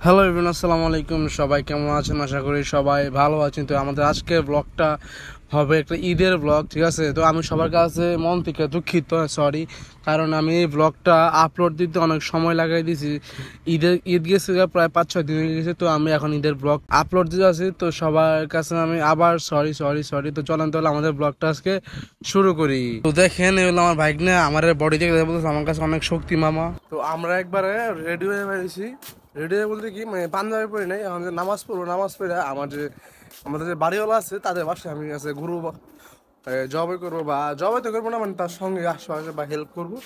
Hello everyone, আসসালামু আলাইকুম। সবাই কেমন আছেন? আশা করি সবাই ভালো আছেন। তো আমাদের আজকের ব্লগটা হবে একটা ঈদের ব্লগ, ঠিক আছে? তো আমি সবার কাছে মন থেকে দুঃখিত, সরি, কারণ আমি এই ব্লগটা আপলোড দিতে অনেক সময় লাগাই দিয়েছি। ঈদ গেছে প্রায় 5-6 দিন হয়ে গেছে। তো আমি এখন ঈদের ব্লগ আপলোড দিতে আছি, তো সবার কাছে আমি আবার সরি। তো চলেন তাহলে আমাদের ব্লগটা আজকে শুরু করি। তো দেখেন, এগুলো আমার বাইক না, আমার বডি থেকে বলতেছে আমার কাছে অনেক শক্তি মামা। তো আমরা একবারে রেডি হয়ে বেরিয়েছি। রেডি হয়ে বলতে কি, মানে পাঞ্জাবি পরি নাই, এখন নামাজ পড়বো। নামাজ পড়ে আমাদের যে বাড়িওয়ালা আছে তাদের বাসায় আমি আছে গুরু জবাই করবো, বা জবাই তো করবো না, মানে তার সঙ্গে আশেপাশে বা হেল্প করবো,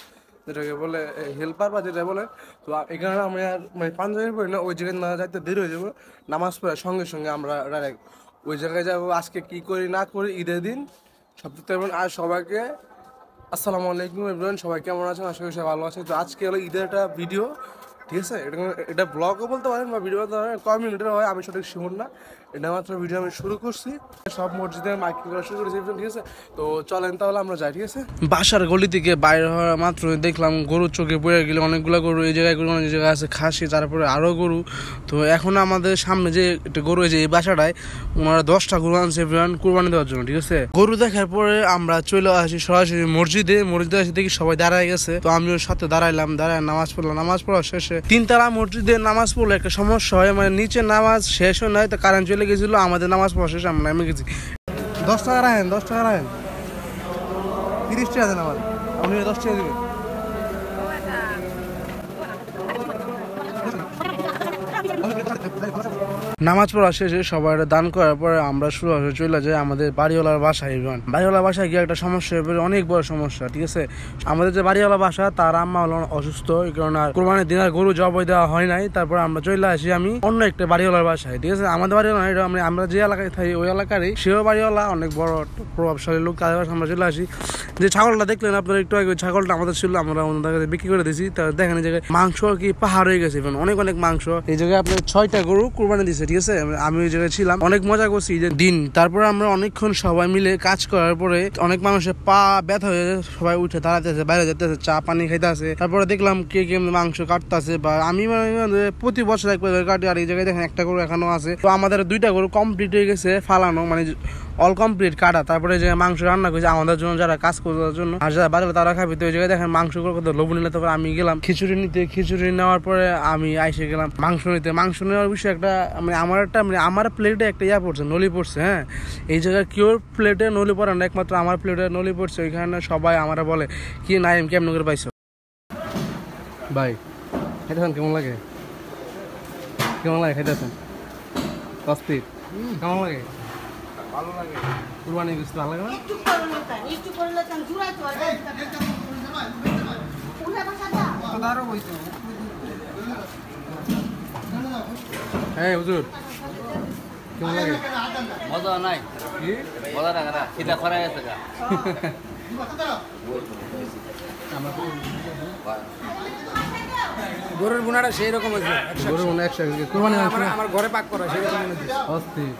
যেটাকে বলে হেল্পার বা যেটা বলে। তো এখানে আমি আর মানে পাঞ্জাবি পড়ি না, ওই জায়গায় না যাইতে দেরি হয়ে যাবো। নামাজ পড়ার সঙ্গে সঙ্গে আমরা ডাইরেক্ট ওই জায়গায় যাবো। আজকে কি করি না করি ঈদের দিন সব দিতে পারবেন। আর সবাইকে আসসালামু আলাইকুম এভরিওয়ান, সবাই কেমন আছেন? আশা করি সবাই ভালো আছে। তো আজকে হলো ঈদের একটা ভিডিও, ঠিক আছে? এটা ব্লগও বলতে পারেন বা ভিডিও বলতে পারেন, কয় মিনিটের হয় আমি সঠিক শিওর না। এটা মাত্র ভিডিও আমি শুরু করছি, সব মসজিদে মাইকিং করা শুরু করেছি, ঠিক আছে? তো চলেন তাহলে আমরা যাই, ঠিক আছে? বাসার গলি থেকে বাইরে হওয়া মাত্র দেখলাম গরুর চোখে পড়ে গেলে অনেকগুলো গরু, এই জায়গায় গরু, অনেক জায়গায় আছে খাসি, তারপরে আরও গরু। তো এখন আমাদের সামনে যে একটা গরু, যে এই বাসাটায় ওনারা 10টা গরু আনছে কুরবানি দেওয়ার জন্য, ঠিক আছে? গরু দেখার পরে আমরা চলে আসি সরাসরি মসজিদে আসি, দেখি সবাই দাঁড়ায় গেছে। তো আমিও সাথে দাঁড়াইলাম, নামাজ পড়লাম। নামাজ পড়া শেষে 3 তালা মসজিদে নামাজ পড়লে একটা সমস্যা হয়, মানে নিচে নামাজ শেষ হয় নাই, তো কারেন্ট চলে গেছিল, আমাদের নামাজ পড়া শেষ, আমরা নেমে গেছি। 10 টাকা রাখেন, 10 টাকা রাখেন, 30 টাকা দেন আমার, আপনি 10 টাকা দিবেন। নামাজ পড়া শেষে সবাই দান করার পরে আমরা শুরু চলে যাই আমাদের বাড়িওয়ালার বাসায়। বাড়িওয়ালার বাসায় গিয়ে একটা সমস্যা, অনেক বড় সমস্যা, ঠিক আছে? আমাদের যে বাড়িওয়ালা বাসা, তার আম্মা হলো অসুস্থ, এই কারণে কোরবানির দিন আর গরু জবাই দেওয়া হয় নাই। তারপর আমরা চলে আসি আমি অন্য একটা বাড়িওয়ালার বাসায়, ঠিক আছে? আমাদের বাড়িওয়ালা আমরা যে এলাকায় থাকি ওই এলাকারই সেও বাড়িওয়ালা, অনেক বড় প্রভাবশালী লোক, তাদের বাসায় আমরা চলে আসি। যে ছাগলটা দেখলেন আপনারা একটু আগে, ওই ছাগলটা আমাদের ছিল, আমরা ওনাদের কাছে বিক্রি করে দিয়েছি। তা দেখেন এই জায়গায় মাংস কি পাহাড় হয়ে গেছে, অনেক মাংস। এই জায়গায় আপনার 6টা গরু কুরবানি দিয়েছে, ঠিক আছে? আমি ওই জায়গায় ছিলাম, অনেক মজা করছি ঈদের দিন। তারপরে আমরা অনেকক্ষণ সবাই মিলে কাজ করার পরে অনেক মানুষের পা ব্যথা হয়ে সবাই উঠে দাঁড়াতেছে, বাইরে যেতেছে, চা পানি খাইতে আছে। তারপরে দেখলাম কে মাংস কাটতেছে, বা আমি মানে প্রতি বছর একবার কাটি। আর এই জায়গায় দেখেন একটা গরু এখনো আছে। তো আমাদের 2টা গরু কমপ্লিট হয়ে গেছে ফালানো, মানে অল কমপ্লিট কাটা। তারপরে যে মাংস রান্না করেছে আমাদের জন্য, যারা কাজ করার জন্য, আর যারা বাজারে তারা খাবে। তো ওই জায়গায় দেখেন মাংস কত লোভ নিলে। তারপরে আমি গেলাম খিচুড়ি নিতে, খিচুড়ি নেওয়ার পরে আমি আইসে গেলাম মাংস নিতে। মাংস নেওয়ার বিষয়ে একটা মানে আমার প্লেটে একটা পড়ছে, নলি পড়ছে। হ্যাঁ, এই জায়গায় কেউ প্লেটে নলি পড়ে না, একমাত্র আমার প্লেটে নলি পড়ছে। ওইখানে সবাই আমরা বলে কি নাইম কেমন করে পাইছো ভাই, খাইতেছেন? কেমন লাগে খাইতেছেন? অস্থির, কেমন লাগে? ভালো লাগে। কুরবানি গোশত ভালো লাগে না? হ্যাঁ হুজুর, কেমন লাগে? মজা নাই, কি মজা না না খিদা খরা গেছে গা। গরুর গুনাটা সেই রকম হয়েছে, গরুর বোনা 100 কুরবানি আমার ঘরে পাক করা সেই রকম অস্থির।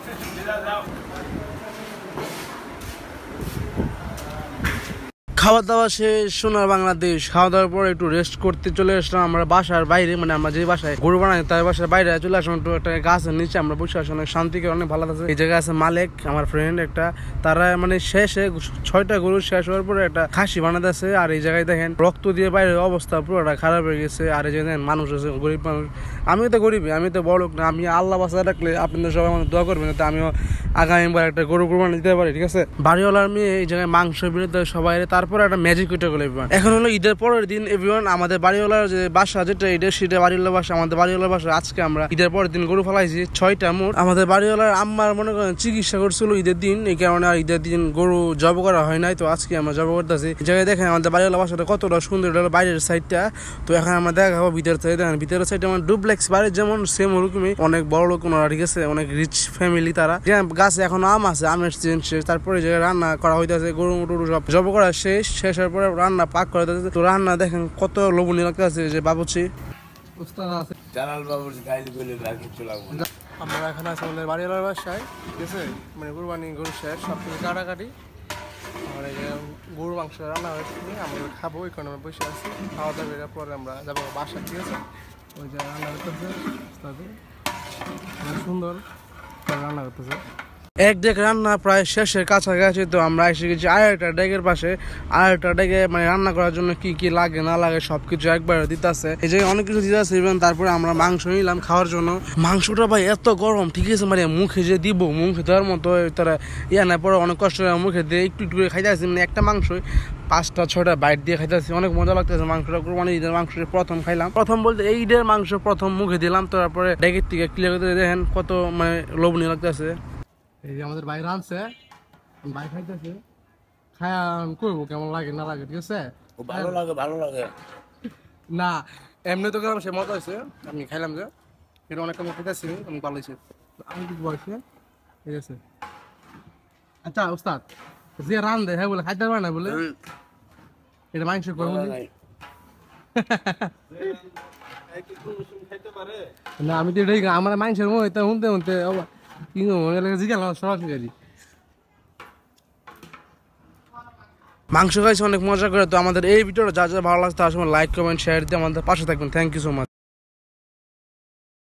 খাওয়া দাওয়া শেষ, সোনার বাংলাদেশ। খাওয়া দাওয়ার পর একটু রেস্ট করতে চলে আসলাম আমরা বাসার বাইরে, মানে আমরা যে বাসায় গরু বানাই তার বাসার বাইরে চলে আসলাম। একটু একটা গাছের নিচে আমরা বসে আসি, অনেক শান্তিকে, অনেক ভালো আছে। এই জায়গায় আছে মালিক, আমার ফ্রেন্ড একটা, তারা মানে শেষে 6টা গরু শেষ হওয়ার পরে একটা খাসি বানাতে আছে। আর এই জায়গায় দেখেন রক্ত দিয়ে বাইরে অবস্থা পুরোটা খারাপ হয়ে গেছে। আর এই যে দেখেন মানুষ আছে, গরিব মানুষ। আমিও তো গরিবই, আমি তো বড় লোক না। আমি আল্লাহ বাঁচা রাখলে আপনাদের সবাই আমাদের দোয়া করবেন, তো আমিও আগামীবার একটা গরু কুরবানি দিতে পারি, ঠিক আছে? বাড়িওয়ালার মেয়ে এই জায়গায় মাংস বিরুদ্ধে সবাই। তারপর একটা ম্যাজিক ওইটা গেল এভরিওয়ান। এখন হলো ঈদের পরের দিন এভরিওয়ান। আমাদের বাড়িওয়ালার যে বাসা, যেটা ঈদের সেটা বাড়িওয়ালার বাসা, আমাদের বাড়িওয়ালার বাসা। আজকে আমরা ঈদের পরের দিন গরু ফেলাইছি 6টা মোট। আমাদের বাড়িওয়ালার আম্মার মনে করেন চিকিৎসা করছিল ঈদের দিন, এই কারণে আর ঈদের দিন গরু জব করা হয় নাই। তো আজকে আমরা জব করতেছি। এই জায়গায় দেখেন আমাদের বাড়িওয়ালার বাসাটা কতটা সুন্দর, এটা হলো বাইরের সাইডটা। তো এখন আমরা দেখাবো ভিতর থেকে। দেখেন ভিতরের সাইডে আমার ডুপ্লেক্স বাড়ির যেমন সেম ওরকমই, অনেক বড় লোক ওনারা, ঠিক আছে? অনেক রিচ ফ্যামিলি তারা। গাছে এখন আম আছে, আমের সিজন শেষ। তারপরে যে রান্না করা হইতেছে, গরু টরু সব জব করা শেষের পরে রান্না পাক করে দিতেছে। তো রান্না দেখেন কত লোভনীয় লাগতেছে। যে বাবুচি উস্তাদ আছে, জালাল বাবুর গাইলি বলে আর কিছু লাগবে না। আমরা এখন আছি আমাদের বাড়িওয়ালার বাসায়, ঠিক আছে? মানে কুরবানি গরু শেষ, সব কিছু কাটাকাটি। আর গরুর মাংস রান্না হয়েছে, আমরা খাবো। এই কারণে আমরা বসে আছি, খাওয়া দাওয়া পরে আমরা যাবো বাসা, ঠিক আছে? ওই যে রান্না করতেছে উস্তাদে। অনেক সুন্দর রান্না করতেছে। এক ডেক রান্না প্রায় শেষের কাছাকাছি, তো আমরা এসে গেছি আরেকটা ডেকের পাশে। আরেকটা ডেকে মানে রান্না করার জন্য কি কি লাগে না লাগে সবকিছু একবার দিতেছে। এই যে অনেক কিছু দিতেছে। তারপরে আমরা মাংস নিলাম খাওয়ার জন্য। মাংসটা ভাই এত গরম, ঠিক আছে, মানে মুখে যে দিব, মুখে দেওয়ার মতো তারা না পরে অনেক কষ্ট করে মুখে দিয়ে একটু একটু করে খাইতে আসছি। মানে একটা মাংসই 5-6টা বাইট দিয়ে খাইতে আসছি। অনেক মজা লাগতেছে মাংসটা। কোরবানি ঈদের মাংস প্রথম খাইলাম, প্রথম বলতে এই ঈদের মাংস প্রথম মুখে দিলাম। তারপরে ডেকের থেকে ক্লিয়ার করতে দেখেন কত মানে লোভনীয় লাগতেছে। এই যে আমাদের ভাই রাঁধছে, ভাই খাইতেছে, খায়া করবো কেমন লাগে না লাগে, ঠিক আছে। ভালো লাগে ভালো লাগে না এমনি তো গেলাম সে মজা হয়েছে, আমি খাইলাম যে এটা অনেক কম খাইতেছি, আমি ভালো হয়েছে। আমি কি বয়সে ঠিক আছে। আচ্ছা উস্তাদ, যে রান্ধে হ্যাঁ বলে খাইতে পারে না বলে এটা মাংস করবো না। আমি তো এটাই আমার মাংসের মনে হইতে শুনতে শুনতে কি মনে লাগে জিজ্ঞাসা সরাসরি। মাংস খাইছে অনেক মজা করে। তো আমাদের এই ভিডিওটা যা যা ভালো লাগছে তার সময় লাইক কমেন্ট শেয়ার দিয়ে আমাদের পাশে থাকবেন। Thank you so much.